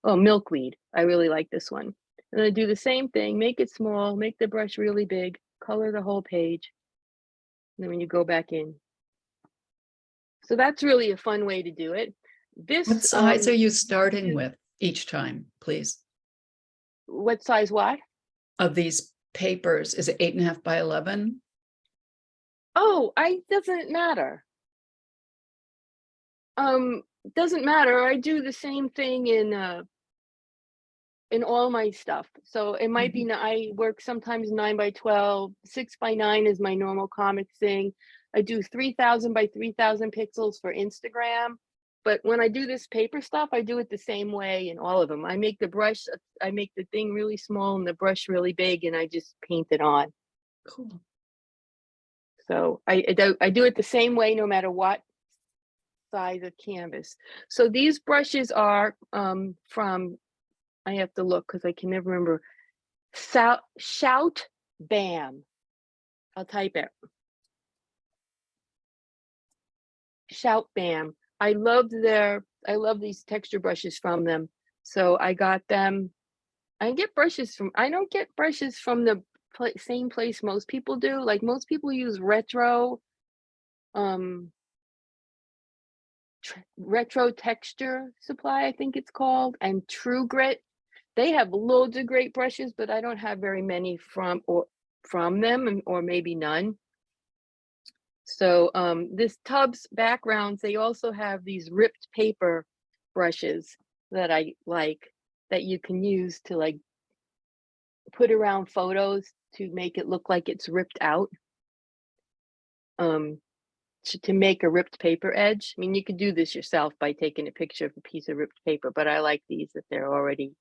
Oh, milkweed. I really like this one. And I do the same thing, make it small, make the brush really big, color the whole page. And then when you go back in. So that's really a fun way to do it. This What size are you starting with each time, please? What size what? Of these papers, is it 8.5 by 11? Oh, doesn't matter. Doesn't matter. I do the same thing in all my stuff. So it might be, I work sometimes 9 by 12, 6 by 9 is my normal comic thing. I do 3000 by 3000 pixels for Instagram. But when I do this paper stuff, I do it the same way in all of them. I make the brush, I make the thing really small and the brush really big, and I just paint it on. Cool. So I do it the same way no matter what size of canvas. So these brushes are from, I have to look because I can never remember, Shout Bam. I'll type it. Shout Bam. I love these texture brushes from them. So I got them. I don't get brushes from the same place most people do. Like most people use retro texture supply, I think it's called, and True Grit. They have loads of great brushes, but I don't have very many from them, or maybe none. So this Tubs backgrounds, they also have these ripped paper brushes that I like, that you can use to like put around photos to make it look like it's ripped out. To make a ripped paper edge. I mean, you could do this yourself by taking a picture of a piece of ripped paper, but I like these that they're already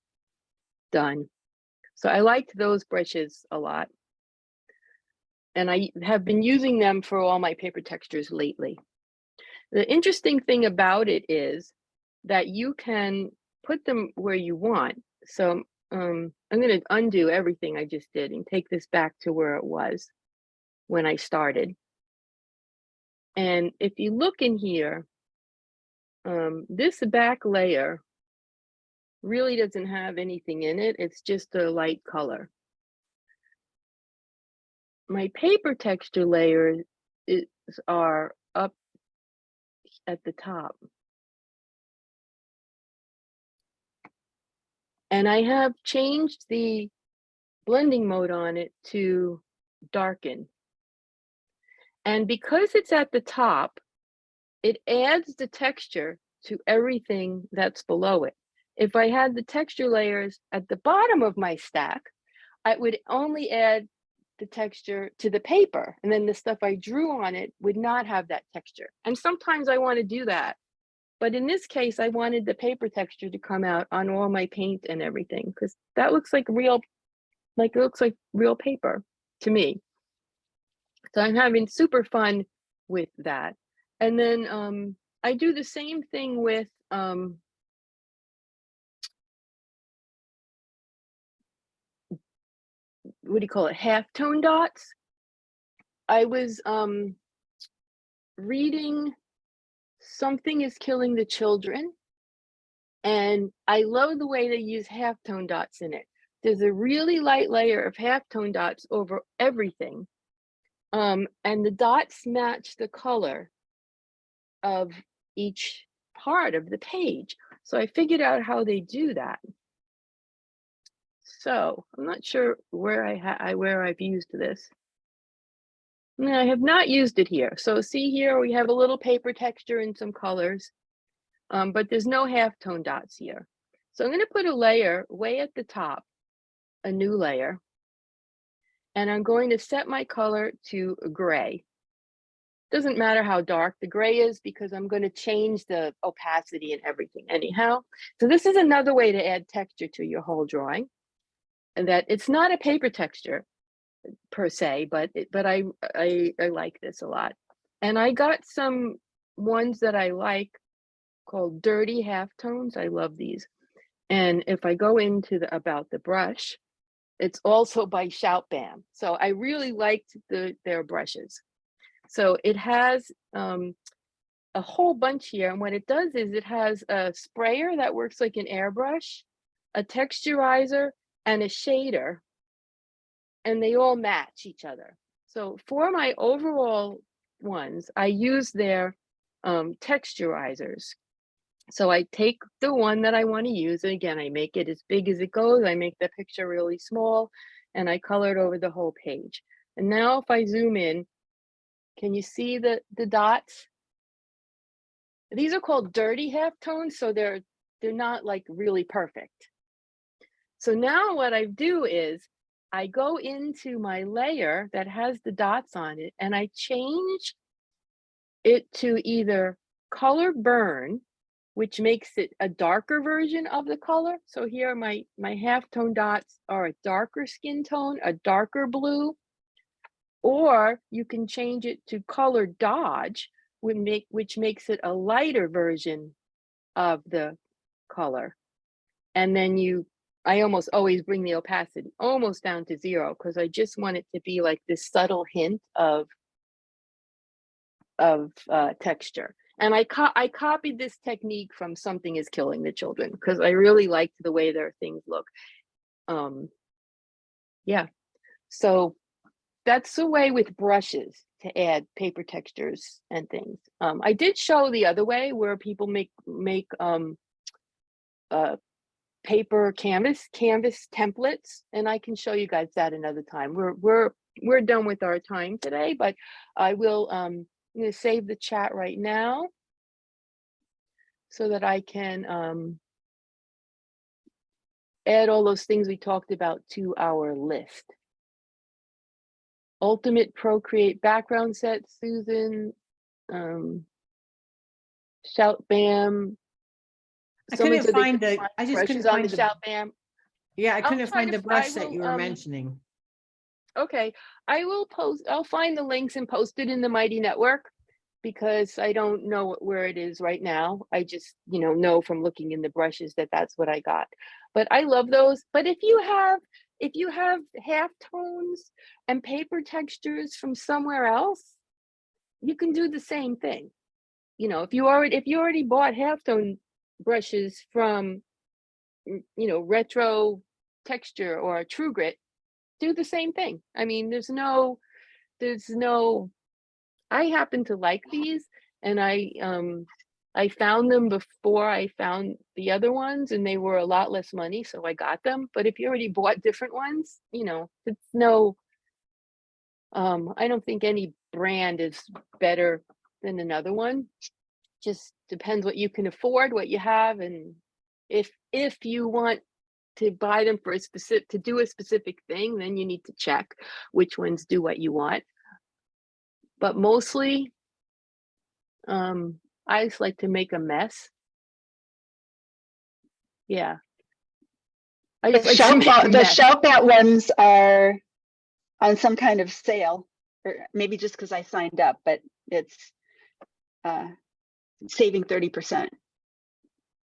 done. So I liked those brushes a lot. And I have been using them for all my paper textures lately. The interesting thing about it is that you can put them where you want. So I'm going to undo everything I just did and take this back to where it was when I started. And if you look in here, this back layer really doesn't have anything in it. It's just a light color. My paper texture layers are up at the top. And I have changed the blending mode on it to darken. And because it's at the top, it adds the texture to everything that's below it. If I had the texture layers at the bottom of my stack, I would only add the texture to the paper, and then the stuff I drew on it would not have that texture. And sometimes I want to do that. But in this case, I wanted the paper texture to come out on all my paint and everything, because that looks like real, it looks like real paper to me. So I'm having super fun with that. And then I do the same thing with what do you call it? Halftone dots. I was reading Something is killing the children. And I love the way they use halftone dots in it. There's a really light layer of halftone dots over everything. And the dots match the color of each part of the page. So I figured out how they do that. So I'm not sure where I've used this. No, I have not used it here. So see here, we have a little paper texture and some colors, but there's no halftone dots here. So I'm going to put a layer way at the top, a new layer, and I'm going to set my color to gray. Doesn't matter how dark the gray is because I'm going to change the opacity and everything anyhow. So this is another way to add texture to your whole drawing, and that it's not a paper texture per se, but I like this a lot. And I got some ones that I like called dirty halftones. I love these. And if I go into about the brush, it's also by Shout Bam. So I really liked their brushes. So it has a whole bunch here. And what it does is it has a sprayer that works like an airbrush, a texturizer, and a shader. And they all match each other. So for my overall ones, I use their texturizers. So I take the one that I want to use, and again, I make it as big as it goes. I make the picture really small, and I color it over the whole page. And now if I zoom in, can you see the dots? These are called dirty halftones, so they're not like really perfect. So now what I do is I go into my layer that has the dots on it, and I change it to either color burn, which makes it a darker version of the color. So here my halftone dots are a darker skin tone, a darker blue, or you can change it to color dodge, which makes it a lighter version of the color. And then I almost always bring the opacity almost down to 0 because I just want it to be like this subtle hint of texture. And I copied this technique from Something is Killing the Children because I really liked the way their things look. Yeah, so that's the way with brushes to add paper textures and things. I did show the other way where people make paper canvas templates, and I can show you guys that another time. We're done with our time today, but I will I'm going to save the chat right now so that I can add all those things we talked about to our list. Ultimate Procreate background set, Susan, Shout Bam. I couldn't find the, I just couldn't find the Shout Bam. Yeah, I I'll couldn't try find to- the brush I that will, you were mentioning. Okay, I'll find the links and post it in the Mighty Network because I don't know where it is right now. I just, know from looking in the brushes that that's what I got. But I love those. But if you have halftones and paper textures from somewhere else, you can do the same thing. If you already bought halftone brushes from Retro Texture or True Grit, do the same thing. I mean, there's no I happen to like these, and I found them before I found the other ones, and they were a lot less money, so I got them. But if you already bought different ones, it's no I don't think any brand is better than another one. Just depends what you can afford, what you have, and if you want to buy them for to do a specific thing, then you need to check which ones do what you want. But mostly, I just like to make a mess. Yeah. I just like to make a The mess. Shout Bat ones are on some kind of sale, or maybe just because I signed up, but it's saving 30%.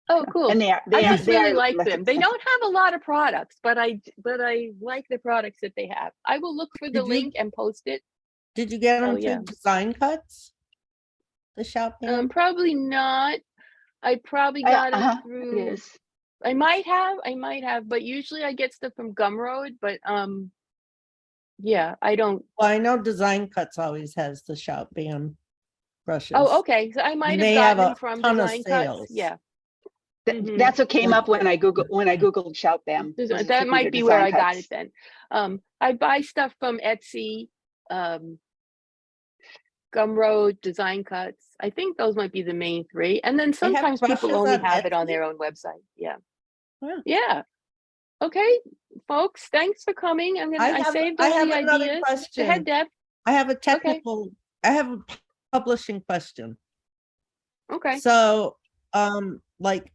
Oh, cool. And I just really like them. They don't have a lot of products, but I like the products that they have. I will look for the link and post it. Did you get them Oh, yeah. to design cuts? the shout band? Probably not. I probably I- got uh-huh, it through. It is. I might have, but usually I get stuff from Gumroad, but yeah, I don't. Well, I know Design Cuts always has the shout band brushes. Oh, okay. So I might have may have gotten them a from ton of Design Cuts. sales. Yeah. Mhm. That's what came Like- up when I Googled Shout Bam. was it That took me might to be where I Design got Cuts. it then. I buy stuff from Etsy, Gumroad, Design Cuts. I think those might be the main three. And then They have sometimes people brushes only on have it on Etsy? their own website. Yeah. Wow. Yeah. Okay, folks, thanks for coming. I saved all have the another ideas. Go question. ahead, Deb. I have a technical, I have a publishing question. Okay. So, like,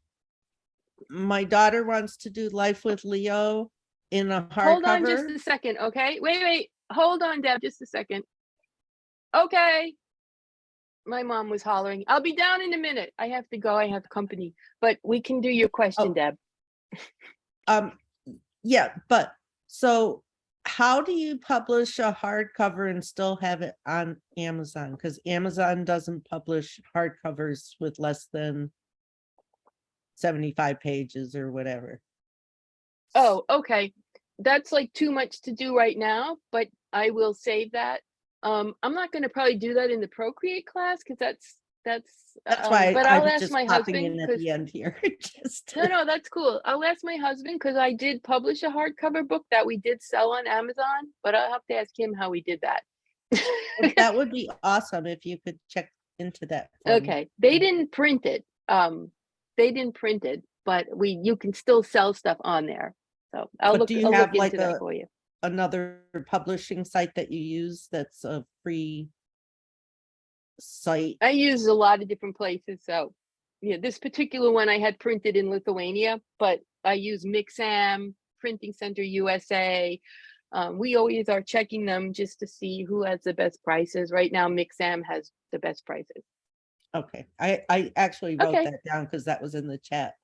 my daughter wants to do Life with Leo in a Hold on just hardcover. a second, okay? Wait. Hold on, Deb, just a second. Okay. My mom was hollering. I'll be down in a minute. I have to go. I have company, but we can do your question, Oh. Deb. Yeah, but so how do you publish a hardcover and still have it on Amazon? Because Amazon doesn't publish hardcovers with less than 75 pages or whatever. Oh, okay. That's like too much to do right now, but I will save that. I'm not going to probably do that in the Procreate class because That's why but I'll I'm ask just my popping husband in at because the end here. Just no, that's cool. I'll ask my husband because I did publish a hardcover book that we did sell on Amazon, but I'll have to ask him how we did that. that would be awesome if you could check into that. for me. Okay, they didn't print it. But you can still sell stuff on there. So I'll But look do you I'll have look like into that for you. another publishing site that you use that's a free site? I use a lot of different places. So yeah, this particular one I had printed in Lithuania, but I use Mixam, Printing Center USA. We always are checking them just to see who has the best prices. Right now, Mixam has the best prices. Okay, I actually wrote Okay. that down because that was in the chat.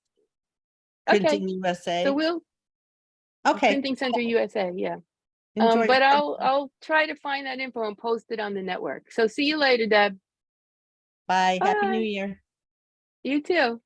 Okay. Printing USA. So Okay, Printing Center USA, yeah. enjoy. But I'll try to find that info and post it on the network. So see you later, Deb. Bye. Happy New Bye. Year. You too.